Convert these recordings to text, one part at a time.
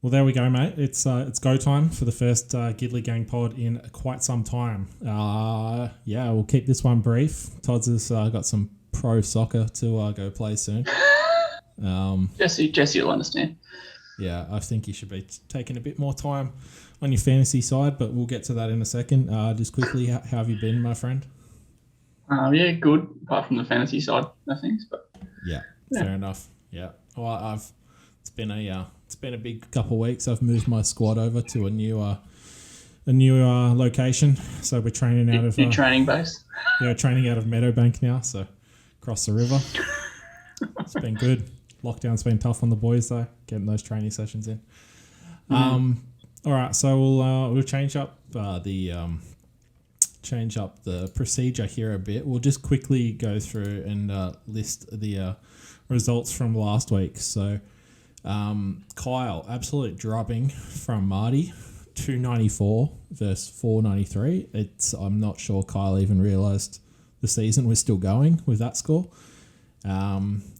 Well, there we go, mate. It's go time for the first Gidley Gang pod in quite some time. We'll keep this one brief. Todd's has got some pro soccer to go play soon. Jesse will understand. Yeah, I think you should be taking a bit more time on your fantasy side, but we'll get to that in a second. Just quickly, how have you been, my friend? Good. Apart from the fantasy side of things, but yeah. Fair enough. Yeah. Well, it's been a big couple of weeks. I've moved my squad over to a new location, so we're training out of your training base. Yeah, training out of Meadowbank now, so across the river. It's been good. Lockdown's been tough on the boys though, getting those training sessions in. All right, so we'll change up the procedure here a bit. We'll just quickly go through and list the results from last week. So Kyle, absolute drubbing from Marty, 294 versus 493. I'm not sure Kyle even realised the season was still going with that score.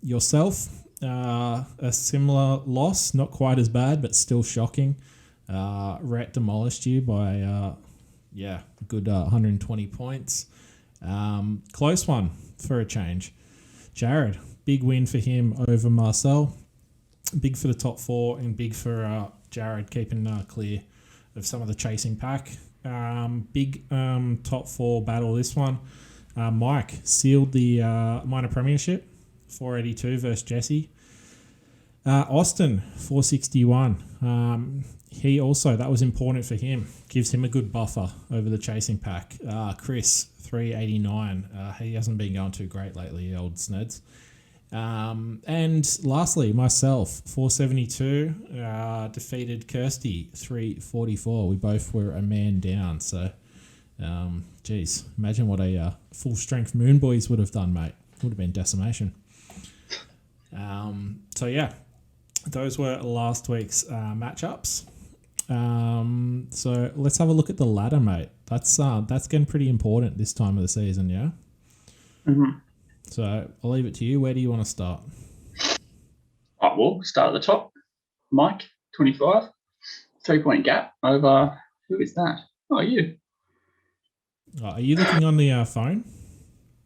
Yourself, a similar loss, not quite as bad, but still shocking. Rhett demolished you by a good 120 points. Close one for a change. Jared, big win for him over Marcel. Big for the top four and big for Jared keeping clear of some of the chasing pack. Big top four battle this one. Mike sealed the minor premiership, 482 versus Jesse. Austin, 461. He also, that was important for him. Gives him a good buffer over the chasing pack. Chris, 389. He hasn't been going too great lately, old Sneds. And lastly, myself, 472. Defeated Kirsty, 344. We both were a man down. So, imagine what a full strength Moon Boys would have done, mate. Would have been decimation. Those were last week's matchups. So let's have a look at the ladder, mate. That's getting pretty important this time of the season, yeah? Mm-hmm. So I'll leave it to you. Where do you want to start? We'll start at the top. Mike, 25. 3-point gap over... Who is that? Oh, you. Are you looking on the phone?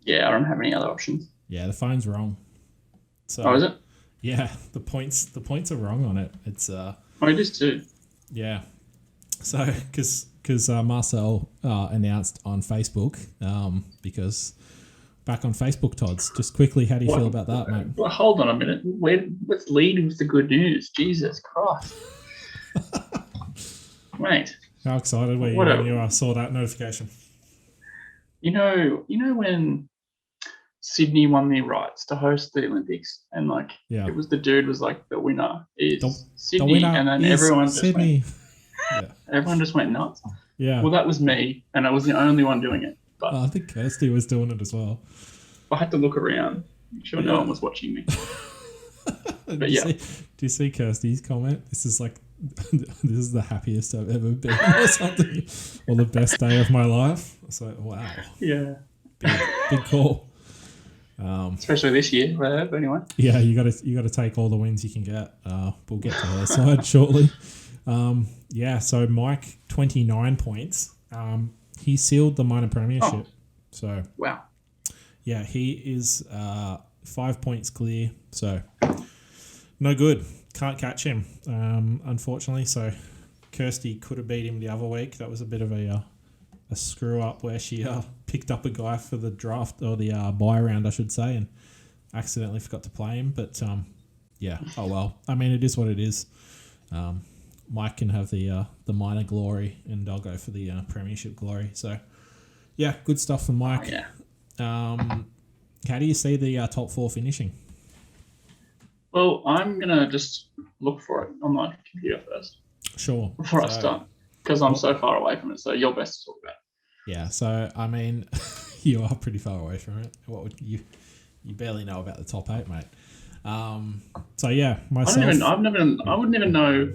Yeah, I don't have any other options. Yeah, the phone's wrong. So, is it? Yeah, the points are wrong on it. It's it is too. Yeah. So because Marcel announced on Facebook because back on Facebook, Todd's, just quickly, how do you feel about that, mate? Well, hold on a minute. Let's lead with the good news. Jesus Christ. Mate. How excited were you when you saw that notification? You know when Sydney won their rights to host the Olympics, and it was the dude was like, the winner is Sydney, the winner, and then everyone Sydney. Everyone just went nuts. Yeah. Well, that was me, and I was the only one doing it. But I think Kirsty was doing it as well. I had to look around, make sure no one was watching me. But do you see Kirsty's comment? This is the happiest I've ever been, or something, or the best day of my life. So wow. Yeah. Big call. Especially this year, but anyway. Yeah, you got to take all the wins you can get. We'll get to her side shortly. So Mike, 29 points. He sealed the minor premiership. Oh. So wow. Yeah, he is 5 points clear. So no good. Can't catch him, unfortunately. So Kirsty could have beat him the other week. That was a bit of a screw up where she picked up a guy for the draft or the buy round, I should say, and accidentally forgot to play him. But oh well. I mean, it is what it is. Mike can have the minor glory, and I'll go for the premiership glory. So yeah, good stuff from Mike. Oh, yeah. How do you see the top four finishing? Well, I'm gonna just look for it on my computer first. Sure. Before I start, because I'm so far away from it. So you're best to talk about it. Yeah, so I mean, you are pretty far away from it. What would you barely know about the top 8, mate. So yeah, myself. I would never know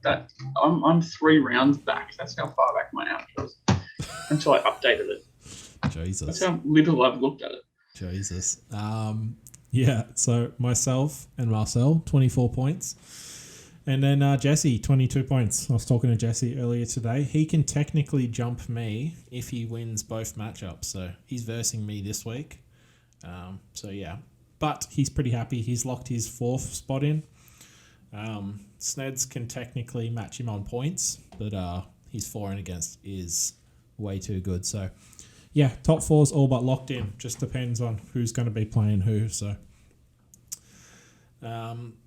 that. I'm 3 rounds back. That's how far back my outro was until I updated it. Jesus. That's how little I've looked at it. Jesus. So myself and Marcel, 24 points. And then Jesse, 22 points. I was talking to Jesse earlier today. He can technically jump me if he wins both matchups. So he's versing me this week. So yeah. But he's pretty happy. He's locked his 4th spot in. Sneds can technically match him on points, but his for and against is way too good. So yeah, top 4's all but locked in. Just depends on who's going to be playing who. So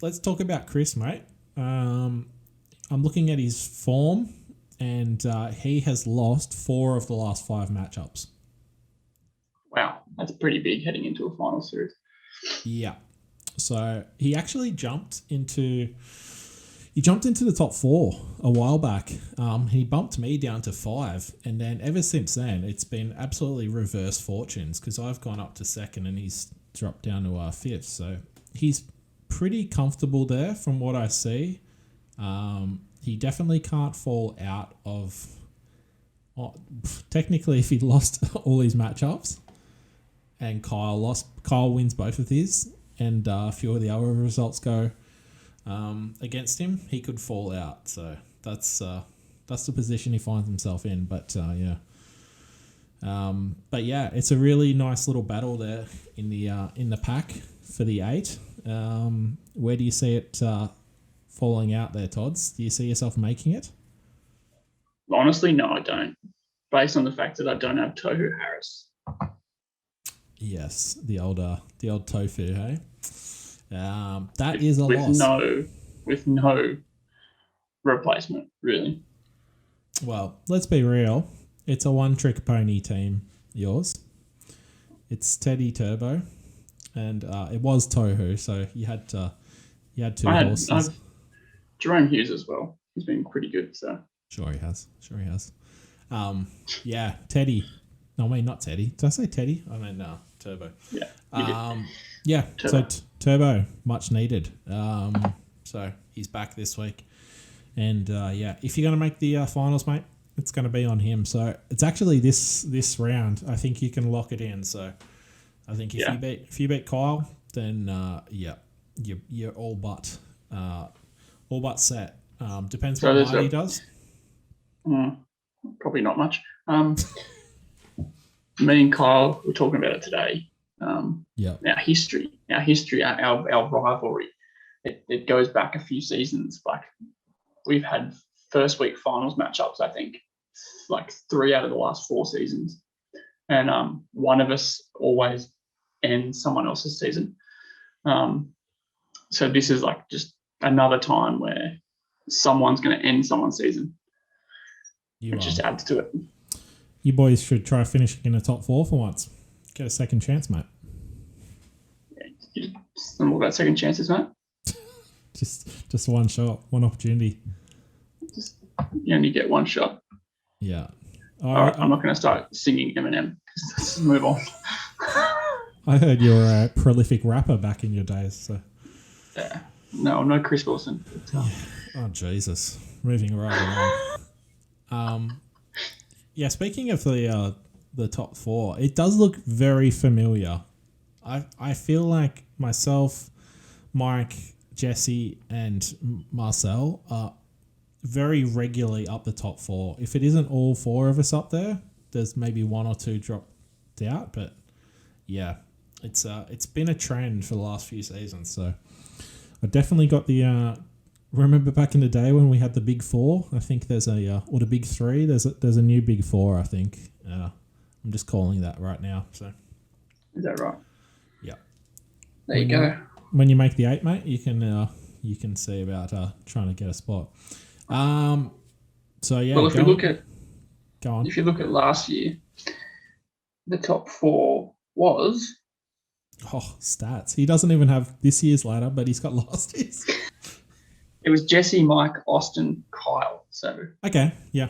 let's talk about Chris, mate. I'm looking at his form, and he has lost 4 of the last 5 matchups. Wow, that's pretty big heading into a final series. Yeah. So he actually jumped into the top 4 a while back. He bumped me down to 5, and then ever since then, it's been absolutely reverse fortunes because I've gone up to 2nd and he's dropped down to 5th. So he's pretty comfortable there from what I see. He definitely can't fall out of... technically, if he lost all his matchups and Kyle wins both of his, and a few of the other results go against him, he could fall out. So that's the position he finds himself in. But yeah. But yeah, it's a really nice little battle there in the pack for the 8. Where do you see it falling out there, Tods? Do you see yourself making it? Honestly, no, I don't. Based on the fact that I don't have Tohu Harris. Yes, the old tofu, hey? That is a loss. With no replacement, really. Well, let's be real. It's a one-trick pony team, yours. It's Teddy Turbo, and it was Tohu, so you had 2 horses. I have Jerome Hughes as well. He's been pretty good, so. Sure he has. Yeah, Teddy. No, I mean, not Teddy. Did I say Teddy? I mean, no, Turbo. Yeah. Yeah, Turbo. So Turbo, much needed. So he's back this week. And yeah, if you're going to make the finals, mate, it's going to be on him. So it's actually this round. I think you can lock it in. So I think if you beat Kyle, then yeah, you're all but set. Depends what Marty does. Probably not much. Me and Kyle were talking about it today. Our history, our rivalry, it goes back a few seasons. Like we've had first week finals matchups, I think, like 3 out of the last 4 seasons, and one of us always ends someone else's season. So this is like just another time where someone's going to end someone's season. It just adds to it. You boys should try finishing in the top 4 for once. Get a second chance, mate. Yeah, all about second chances, mate. just one shot, one opportunity. You only get one shot. Yeah. All right, I'm not going to start singing Eminem. Let's move on. I heard you were a prolific rapper back in your days. So. Yeah. No, I'm not Chris Wilson. Oh, Jesus. Moving right along. Yeah, speaking of the top 4, it does look very familiar. I feel like myself, Mike, Jesse, and Marcel are very regularly up the top 4. If it isn't all 4 of us up there, there's maybe 1 or 2 dropped out. But yeah, it's been a trend for the last few seasons. So I definitely got the. Remember back in the day when we had the big 4? I think there's or the big 3. There's a new big 4. I think. I'm just calling that right now. So. Is that right? Yeah. There you go. When you make the 8, mate, you can see about trying to get a spot. So yeah. Well, if you look at last year, the top 4 was. Oh, stats! He doesn't even have this year's ladder, but he's got last year's. It was Jesse, Mike, Austin, Kyle. So okay, yeah,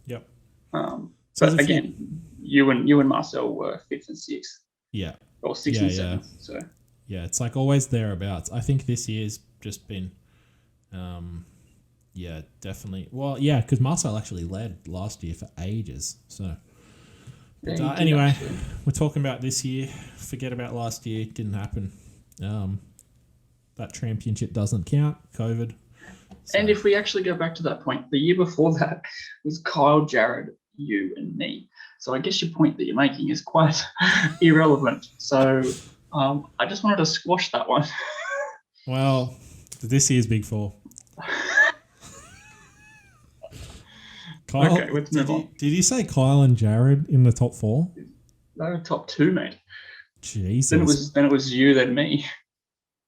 yep. But again, you and Marcel were 5th and 6th. Yeah. Or 6th and 7th. So yeah, it's like always thereabouts. I think this year's just been, yeah, definitely. Well, yeah, because Marcel actually led last year for ages. So, but anyway, we're talking about this year. Forget about last year. It didn't happen. That championship doesn't count. COVID. So. And if we actually go back to that point, the year before that was Kyle, Jared, you, and me. So I guess your point that you're making is quite irrelevant. So I just wanted to squash that one. Well, this year's Big Four. Kyle, okay, let's move on. Did you say Kyle and Jared in the top 4? They were top 2, mate. Jesus. Then it was you, then me.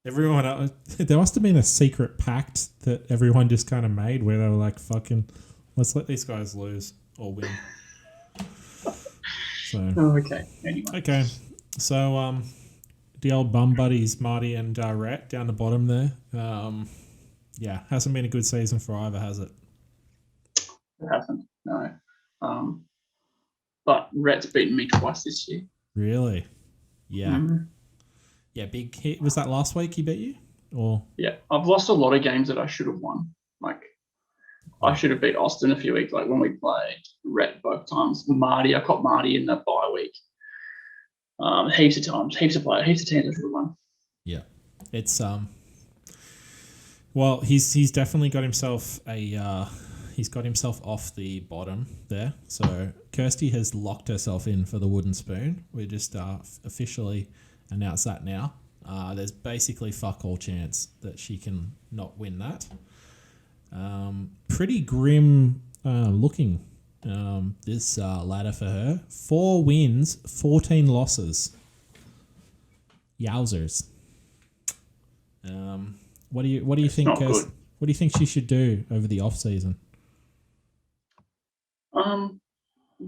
Everyone, there must have been a secret pact that everyone just kind of made where they were like, "Fucking, let's let these guys lose or win." So. Oh, okay. Anyway. Okay, so the old bum buddies Marty and Rhett down the bottom there. Yeah, hasn't been a good season for either, has it? It hasn't, no. But Rhett's beaten me twice this year. Really? Yeah. Mm-hmm. Yeah, big hit. Was that last week he beat you? Or yeah, I've lost a lot of games that I should have won. Like, I should have beat Austin a few weeks, like when we played Rhett both times. I caught Marty in the bye week. Heaps of times, heaps of teams I should have won. Yeah. It's well, he's definitely got himself he's got himself off the bottom there. So Kirsty has locked herself in for the wooden spoon. We just officially announce that now. There's basically fuck all chance that she can not win that. Pretty grim looking this ladder for her. 4 wins, 14 losses. Yowzers. What do you think? What do you think she should do over the off season?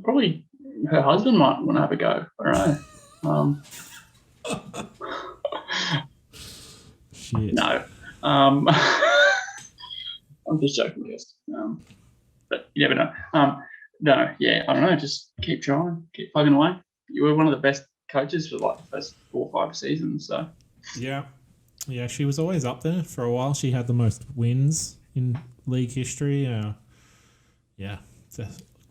Probably her husband might want to have a go. All right. Shit. No. I'm just joking, guys. But you never know. No, yeah, I don't know. Just keep trying, keep plugging away. You were one of the best coaches for like the first 4 or 5 seasons. So yeah, she was always up there for a while. She had the most wins in league history. Yeah, it's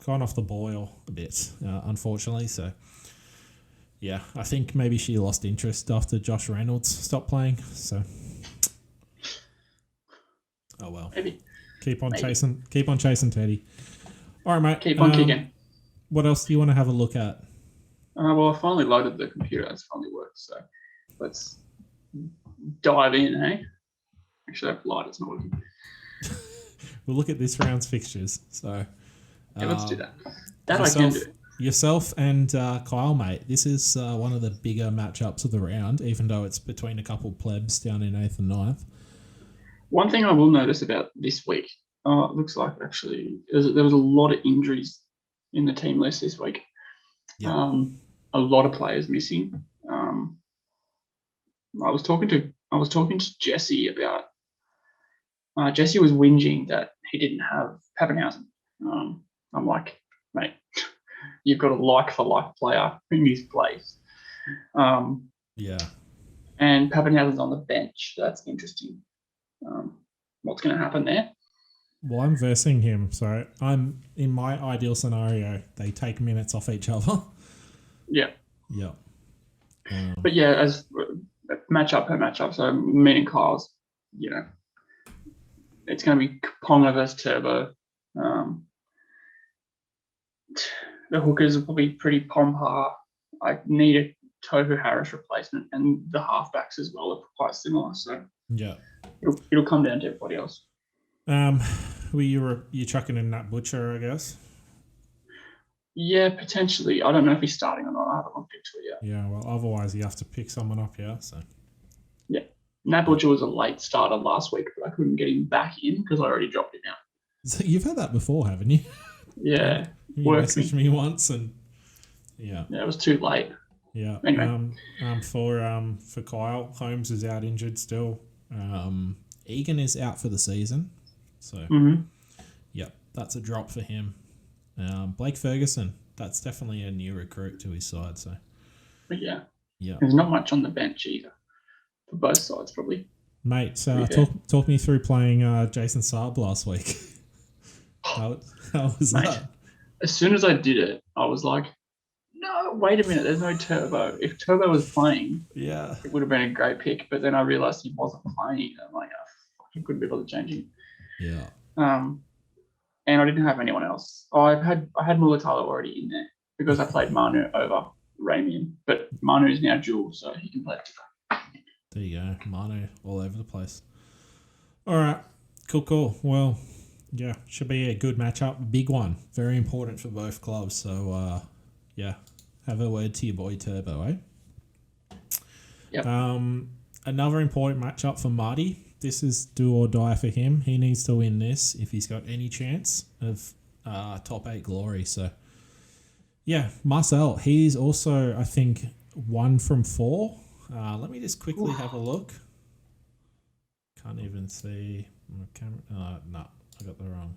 gone off the boil a bit, unfortunately. So. Yeah, I think maybe she lost interest after Josh Reynolds stopped playing. So, oh well. Maybe. Keep on chasing Teddy. All right, mate. Keep on kicking. What else do you want to have a look at? Well, I finally loaded the computer. It's finally worked. So let's dive in, hey? Actually, I've lied. It's not working. We'll look at this round's fixtures. So, yeah, let's do that. That I can do. Yourself and Kyle, mate. This is one of the bigger matchups of the round, even though it's between a couple plebs down in 8th and 9th. One thing I will notice about this week, it looks like actually there was a lot of injuries in the team list this week. Yeah. A lot of players missing. I was talking to Jesse about. Jesse was whinging that he didn't have Pappenhausen. I'm like, mate. You've got a like-for-like player in his place. Yeah. And Pappenhausen's on the bench. That's interesting. What's going to happen there? Well, I'm versing him. So I'm in my ideal scenario, they take minutes off each other. Yeah. Yeah. But yeah, as matchup per matchup, so me and Kyle's, it's going to be Ponga versus Turbo. The hookers are probably pretty pom-par. I need a Tohu Harris replacement, and the halfbacks as well are quite similar. So yeah, it'll come down to everybody else. Were you chucking in Nat Butcher, I guess? Yeah, potentially. I don't know if he's starting or not. I haven't looked into it yet. Yeah, well, otherwise you have to pick someone up, yeah. So yeah, Nat Butcher was a late starter last week, but I couldn't get him back in because I already dropped him out. So you've had that before, haven't you? Yeah. You messaged me once, and yeah, it was too late. Yeah. Anyway, for Kyle, Holmes is out injured still. Egan is out for the season, so yeah, that's a drop for him. Blake Ferguson, that's definitely a new recruit to his side. So, but yeah, there's not much on the bench either for both sides, probably. Mate, talk me through playing Jason Saab last week. How was that? As soon as I did it, I was like, no, wait a minute, there's no Turbo. If Turbo was playing, it would have been a great pick. But then I realised he wasn't playing. I'm like, I couldn't be able to change him. Yeah. And I didn't have anyone else. I had Mulatalo already in there because I played Manu over Ramian, but Manu is now dual, so he can play. There you go, Manu all over the place. All right, cool. Well, yeah, should be a good matchup, big one, very important for both clubs. So, yeah, have a word to your boy Turbo, eh? Yep. Another important matchup for Marty. This is do or die for him. He needs to win this if he's got any chance of top 8 glory. So, yeah, Marcel, he's also, I think, 1 from 4. Let me just quickly have a look. Can't even see my camera. No, I got the wrong.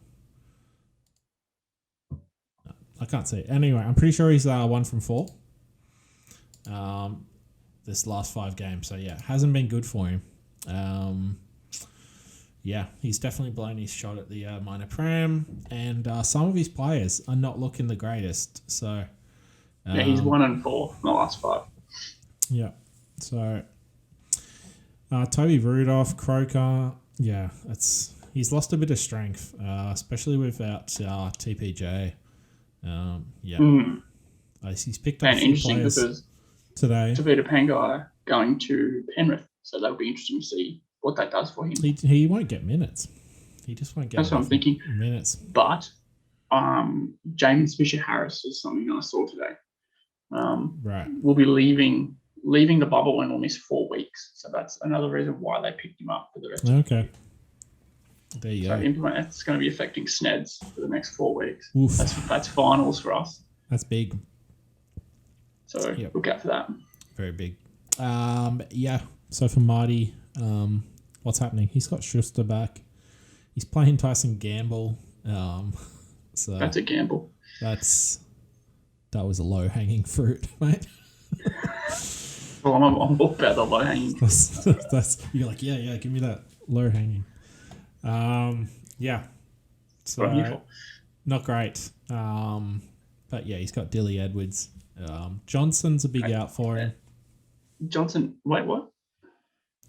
No, I can't see. Anyway, I'm pretty sure he's 1 from 4. This last 5 games. So, yeah, hasn't been good for him. Yeah, he's definitely blown his shot at the minor prem, and some of his players are not looking the greatest. So, yeah, he's 1 and 4 in the last 5. Yeah, so Toby Rudolph, Croker, yeah, he's lost a bit of strength, especially without TPJ. He's picked up and a few interesting players because today. Tavita Pangai going to Penrith, so that'll be interesting to see what that does for him. He won't get minutes. He just won't get. That's what I'm thinking. Minutes. But James Fisher Harris is something I saw today. Right. Will be leaving the bubble and will miss 4 weeks. So that's another reason why they picked him up for the rest of the Okay. There you go. It's going to be affecting Sneds for the next 4 weeks. Oof. That's finals for us. That's big. So look out for that. Very big. Yeah. So for Marty, what's happening? He's got Schuster back. He's playing Tyson Gamble. So that's a gamble. That was a low hanging fruit, mate. Well, I'm all about the low hanging. You're like, yeah, give me that low hanging. Yeah. So not great. But yeah, he's got Dilly Edwards. Johnson's a big out for him. Johnson, wait, what?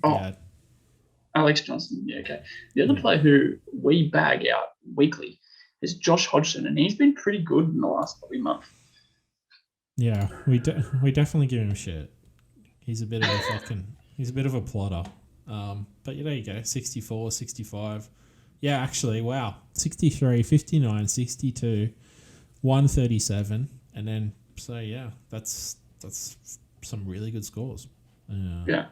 Oh, yeah. Alex Johnson. Yeah, okay. The other player who we bag out weekly is Josh Hodgson, and he's been pretty good in the last probably month. Yeah, we definitely give him shit. He's a bit of a plotter. But there you go, 64, 65. Yeah, actually, wow. 63, 59, 62, 137, and then so yeah, that's some really good scores. Yeah.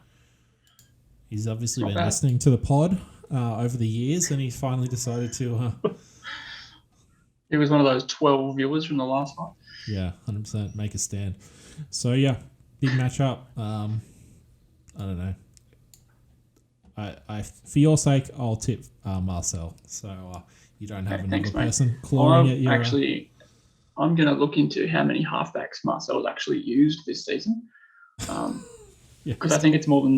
He's obviously been listening to the pod over the years, and he's finally decided to. He was one of those 12 viewers from the last one. Yeah, 100% make a stand. So yeah, big matchup. I don't know. I for your sake, I'll tip Marcel. So you don't have another person clawing at you. Actually, I'm going to look into how many halfbacks Marcel's actually used this season. Because I think it's more than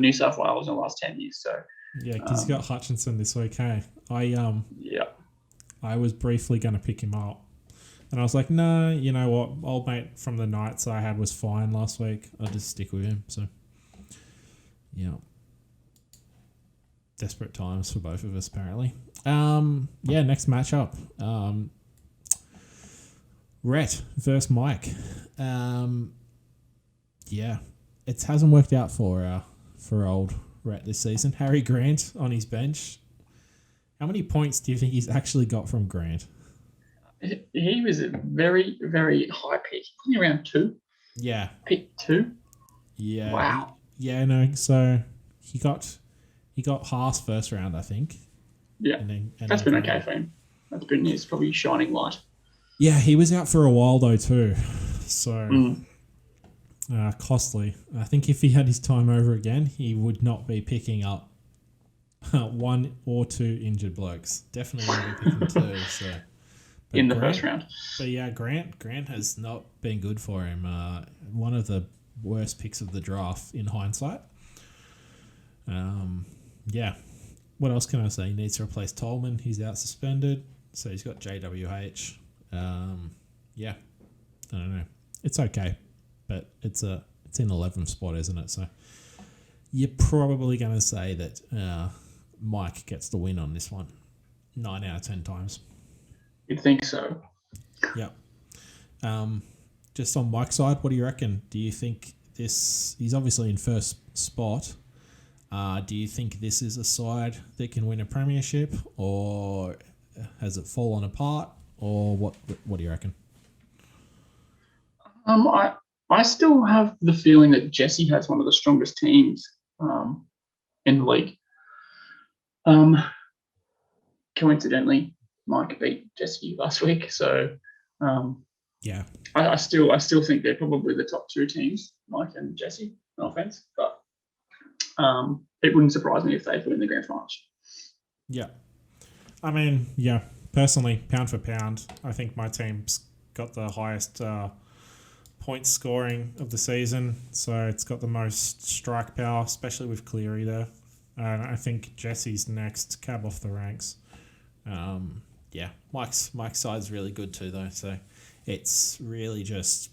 New South Wales in the last 10 years. So yeah, because he's got Hutchinson this week. Hey, I was briefly going to pick him up, and I was like, no, you know what, old mate from the Knights I had was fine last week. I'll just stick with him. So yeah, desperate times for both of us apparently. Next matchup. Rhett versus Mike. It hasn't worked out for old Rhett this season. Harry Grant on his bench. How many points do you think he's actually got from Grant? He was a very, very high pick. Probably around 2. Yeah. Pick 2. Yeah. Wow. So he got Haas first round, I think. Yeah. That's been okay for him. That's been his probably shining light. Yeah, he was out for a while though too. So costly. I think if he had his time over again, he would not be picking up 1 or 2 injured blokes. Definitely wouldn't be picking 2. So in the first round. But yeah, Grant has not been good for him. One of the worst picks of the draft in hindsight. What else can I say? He needs to replace Tolman. He's out suspended, so he's got JWH. I don't know. It's okay, but it's in 11th spot, isn't it? So you're probably going to say that Mike gets the win on this one. 9 out of 10 times. You'd think so. Yep. Just on Mike's side, what do you reckon? Do you think he's obviously in first spot. Do you think this is a side that can win a premiership, or has it fallen apart, or what do you reckon? I still have the feeling that Jesse has one of the strongest teams in the league. Coincidentally, Mike beat Jesse last week, so yeah, I still think they're probably the top two teams, Mike and Jesse. No offense, but it wouldn't surprise me if they win the grand final. Yeah, I mean, yeah. Personally, pound for pound, I think my team's got the highest point scoring of the season, so it's got the most strike power, especially with Cleary there. And I think Jesse's next, cab off the ranks. Yeah, Mike's side's really good too, though. So it's really just,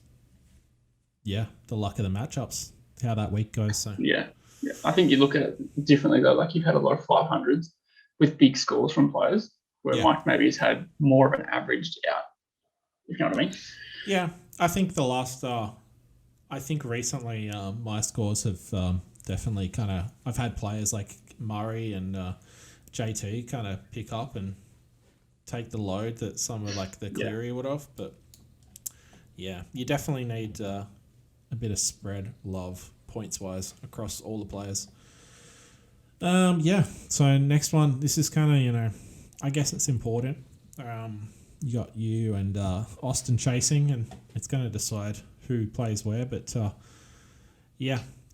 the luck of the matchups, how that week goes. So yeah. I think you look at it differently though. Like you've had a lot of 500s with big scores from players, where Mike maybe has had more of an averaged out. If you know what I mean? Yeah, I think the last. I think recently my scores have definitely kind of. I've had players like Murray and JT kind of pick up and take the load that some of like the Cleary would have, but yeah, you definitely need a bit of spread love points wise across all the players. So next one, this is kind of, I guess it's important. You got you and Austin chasing, and it's going to decide who plays where, but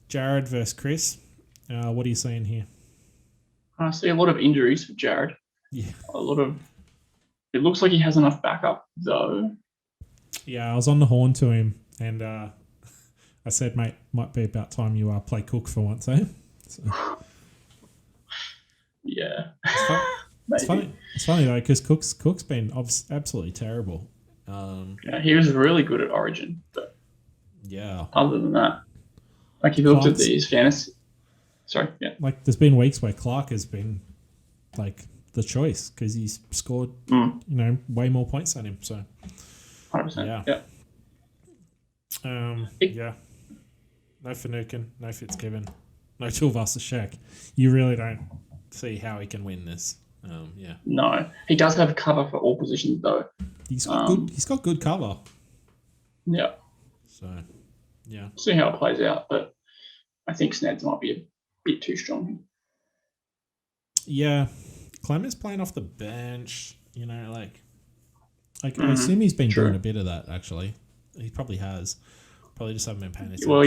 Jared versus Chris. What are you seeing here? I see a lot of injuries for Jared. Yeah. It looks like he has enough backup, though. Yeah, I was on the horn to him, and I said, mate, might be about time you play Cook for once, eh? So. Yeah. It's funny though, because Cook's been absolutely terrible. He was really good at Origin, but other than that, like he looked at these fantasy. Sorry, yeah. Like there's been weeks where Clark has been like the choice because he's scored, way more points than him. So, 100%. Yeah. No Finucane, no Fitzgibbon, no Tuivasa-Sheck. You really don't see how he can win this. No, he does have cover for all positions though. He's got good cover. Yeah. So, yeah. See how it plays out, but I think Snads might be a bit too strong. Yeah, Clem is playing off the bench. I assume he's been doing a bit of that actually. He probably has. Probably just haven't been paying attention. Well,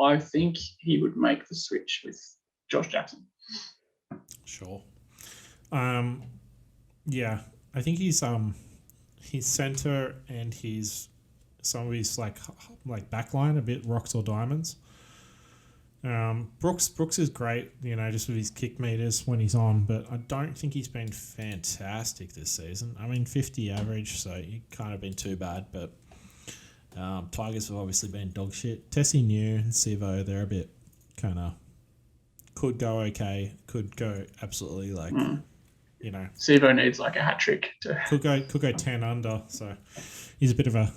I think he would make the switch with Josh Jackson. Sure. I think he's his center and some of his like backline a bit rocks or diamonds. Brooks is great, just with his kick meters when he's on, but I don't think he's been fantastic this season. I mean, 50 average, so he can't have been too bad, but Tigers have obviously been dog shit. Tessie New and Sivo, they're a bit kind of could go okay, could go absolutely Sivo needs like a hat trick to could go 10 under, so he's a bit of a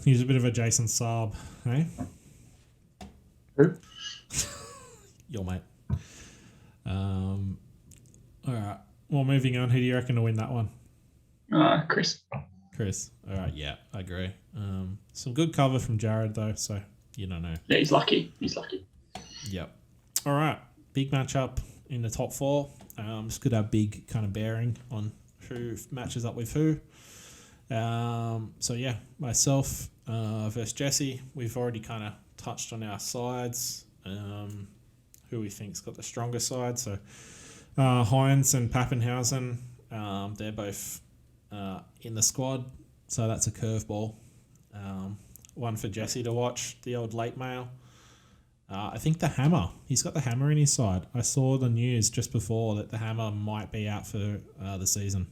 Jason Saab, hey? Who? Your mate. All right. Well, moving on. Who do you reckon to win that one? Chris. All right. Yeah, I agree. Some good cover from Jared though, so you don't know. Yeah, he's lucky. Yep. All right. Big matchup in the top four. It's good to have big kind of bearing on who matches up with who. Myself versus Jesse. We've already kind of touched on our sides. Who we think's got the stronger side. So Hines and Pappenhausen, they're both in the squad. So that's a curveball. One for Jesse to watch, the old late mail. I think the Hammer. He's got the Hammer in his side. I saw the news just before that the Hammer might be out for the season.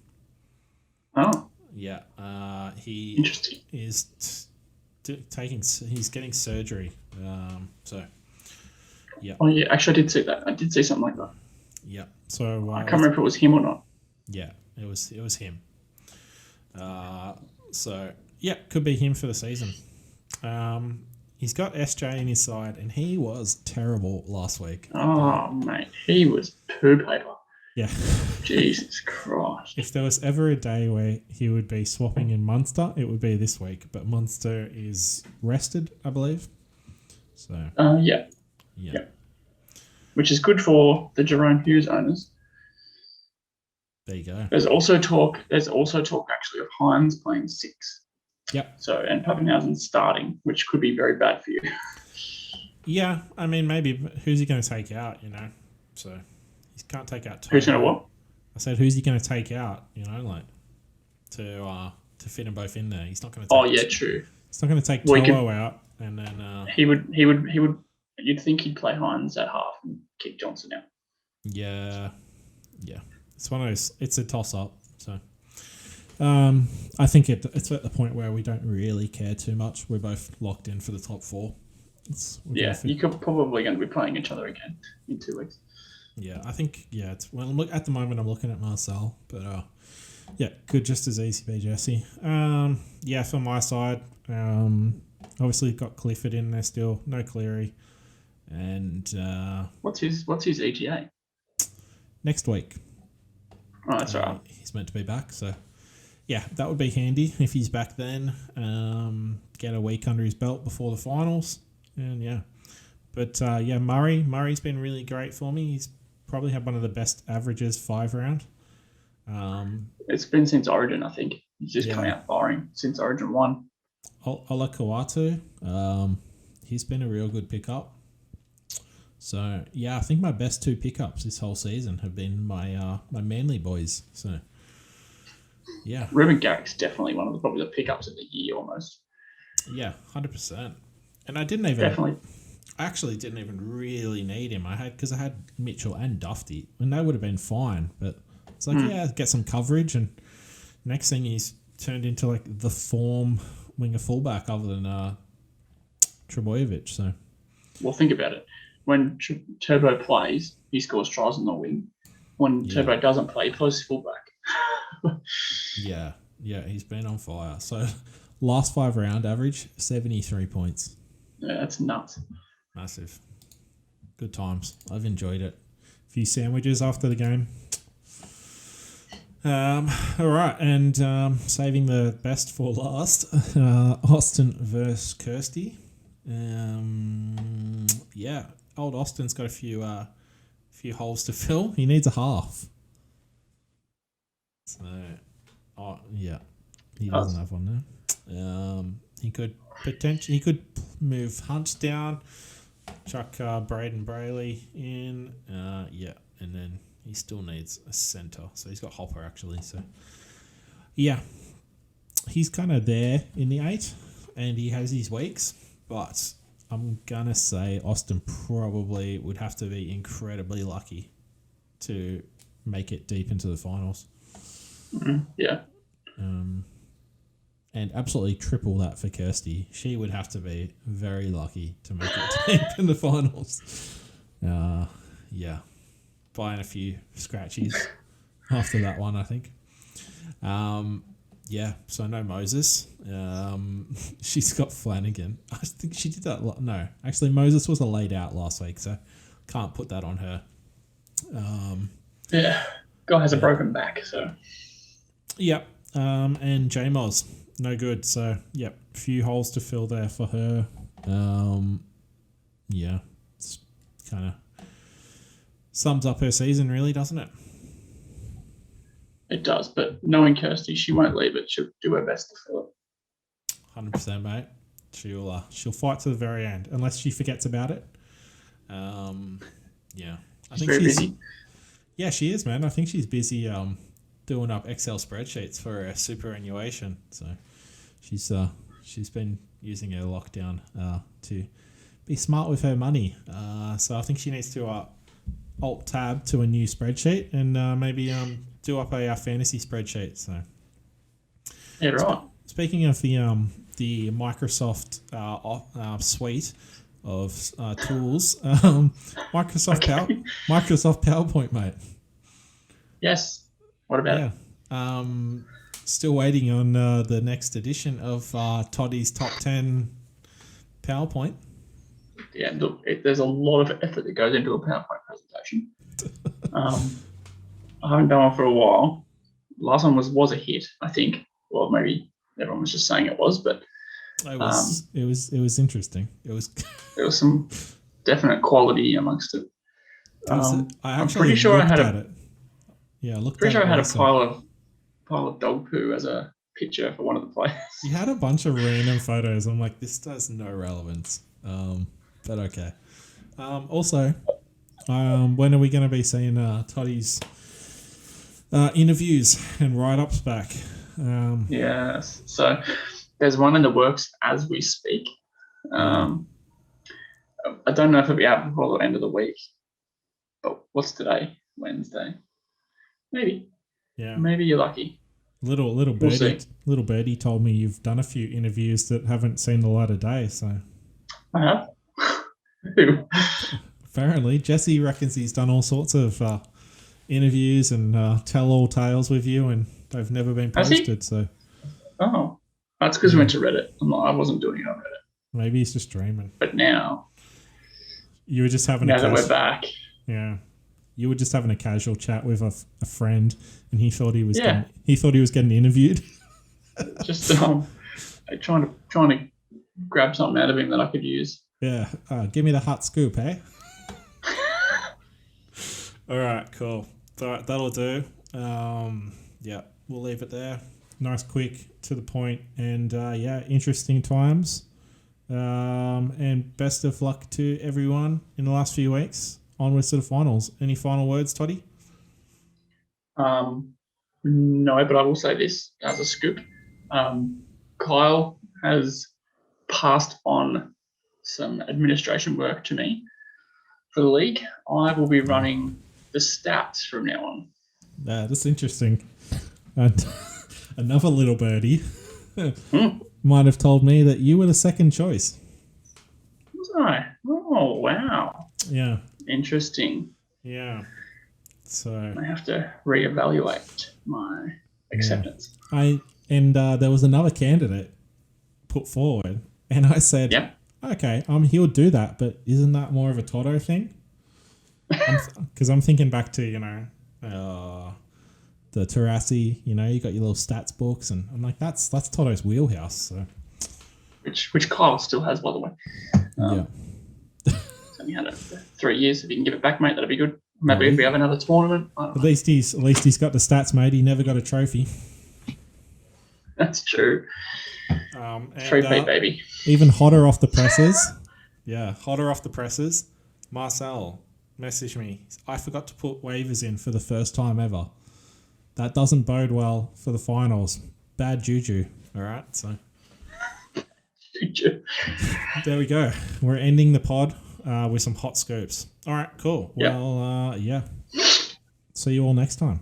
Oh. Yeah. He Interesting. is he's getting surgery. Yeah. Oh yeah, actually I did see that. I did see something like that. Yeah. So I can't remember if it was him or not. Yeah, it was him. So yeah, could be him for the season. He's got SJ in his side, and he was terrible last week. Oh, mate, he was poo paper. Yeah. Jesus Christ. If there was ever a day where he would be swapping in Munster, it would be this week. But Munster is rested, I believe. So. Yeah. Which is good for the Jerome Hughes owners. There you go. There's also talk actually of Hines playing 6. Yep. So, and Pappenhausen starting, which could be very bad for you. Yeah, I mean, maybe. But who's he going to take out, So, he can't take out Toto. Who's going to what? I said, who's he going to take out, to fit them both in there? He's not going to take... true. He's not going to take Toto out, and then... He would... You'd think he'd play Hines at half and kick Johnson out. Yeah. It's one of those... It's a toss-up, so... I think it's at the point where we don't really care too much. We're both locked in for the top 4. You're probably going to be playing each other again in 2 weeks. Yeah, I think, look, at the moment I'm looking at Marcel, but could just as easy be Jesse. For my side, obviously got Clifford in there still, no Cleary. And what's his ETA? Next week. Oh, that's right. He's meant to be back, so yeah, that would be handy if he's back then. Get a week under his belt before the finals, and yeah. But Murray's been really great for me. He's probably had one of the best averages 5 round. It's been since Origin, I think. He's just come out firing since Origin 1. Ola Kawatu, he's been a real good pickup. So yeah, I think my best 2 pickups this whole season have been my Manly boys. So yeah, Ruben Garrick's definitely one of probably the pickups of the year almost. Yeah, 100%. And I actually didn't even really need him. I had Mitchell and Dufty, and they would have been fine. But it's like, get some coverage, and next thing he's turned into like the form winger fullback other than Trebojevic. So, well, think about it. When Turbo plays, he scores tries on the wing. When Turbo doesn't play, he plays fullback. Yeah, he's been on fire. So, last 5 round average 73 points. Yeah, that's nuts. Massive. Good times. I've enjoyed it. A few sandwiches after the game. All right, and saving the best for last, Austin versus Kirsty. Old Austin's got a few holes to fill. He needs a half. So, he doesn't have one now. He could move Hunt down, chuck Braden Brayley in, and then he still needs a centre. So he's got Hopper actually. So yeah, he's kind of there in the 8, and he has his weeks, but I'm gonna say Austin probably would have to be incredibly lucky to make it deep into the finals. Yeah. And absolutely triple that for Kirsty. She would have to be very lucky to make it deep in the finals. Buying a few scratchies after that one, I think. So no Moses. She's got Flanagan. I think she did that. No, actually Moses was a laid out last week, so can't put that on her. Guy has a broken back, so. Yep. And J-Moz, no good. So, yep, a few holes to fill there for her. It's kind of sums up her season, really, doesn't it? It does, but knowing Kirsty, she won't leave it. She'll do her best to fill it. 100%, mate. She'll fight to the very end, unless she forgets about it. I think very busy. Yeah, she is, man. I think she's busy doing up Excel spreadsheets for her superannuation. So she's been using her lockdown to be smart with her money. So I think she needs to alt-tab to a new spreadsheet and maybe do up a fantasy spreadsheet. So yeah, right. Speaking of the Microsoft suite of tools, Microsoft PowerPoint, mate. Yes. What about it? Yeah. Still waiting on the next edition of Toddy's Top 10 PowerPoint. Yeah, look, there's a lot of effort that goes into a PowerPoint presentation. I haven't done one for a while. Last one was a hit, I think. Well, maybe everyone was just saying it was, but it was interesting. There was some definite quality amongst it. I'm pretty sure I had it. Yeah, I looked. Pretty sure I had a pile of dog poo as a picture for one of the players. You had a bunch of random photos. I'm like, this has no relevance. But okay. Also, when are we going to be seeing Toddy's interviews and write-ups back? Yes. So there's one in the works as we speak. I don't know if it'll be out before the end of the week. But what's today? Wednesday. Maybe. Yeah. Maybe you're lucky. Little birdie told me you've done a few interviews that haven't seen the light of day. So I have. Who? Apparently, Jesse reckons he's done all sorts of interviews and tell-all tales with you, and they've never been posted. So, that's because we went to Reddit. I wasn't doing it on Reddit. Maybe he's just dreaming. But now you were just having that we're back. Yeah, you were just having a casual chat with a friend, and he thought he was getting interviewed. Just trying to grab something out of him that I could use. Yeah, give me the hot scoop, eh? All right, cool. That'll do. Yeah, we'll leave it there. Nice, quick, to the point, and interesting times. And best of luck to everyone in the last few weeks. Onwards to the finals. Any final words, Toddy? No, but I will say this as a scoop. Kyle has passed on some administration work to me for the league. I will be running the stats from now on. That's interesting. And another little birdie might have told me that you were the second choice. Was I? Oh, wow. Yeah. Interesting. Yeah. So I have to reevaluate my acceptance. Yeah. There was another candidate put forward, and I said, yep. Okay, he'll do that, but isn't that more of a Toto thing? Because I'm thinking back to, the Terrassi, you got your little stats books, and I'm like, that's Toto's wheelhouse. So, which Kyle still has, by the way. Yeah. He's only had it for 3 years. If you can give it back, mate, that'd be good. Maybe if we have another tournament. At least he's got the stats, mate. He never got a trophy. That's true. 3-peat, baby. Even hotter off the presses. Yeah, hotter off the presses. Marcel messaged me. I forgot to put waivers in for the first time ever. That doesn't bode well for the finals. Bad juju. All right, so. Juju. There we go. We're ending the pod with some hot scoops. All right, cool. Yep. Well, See you all next time.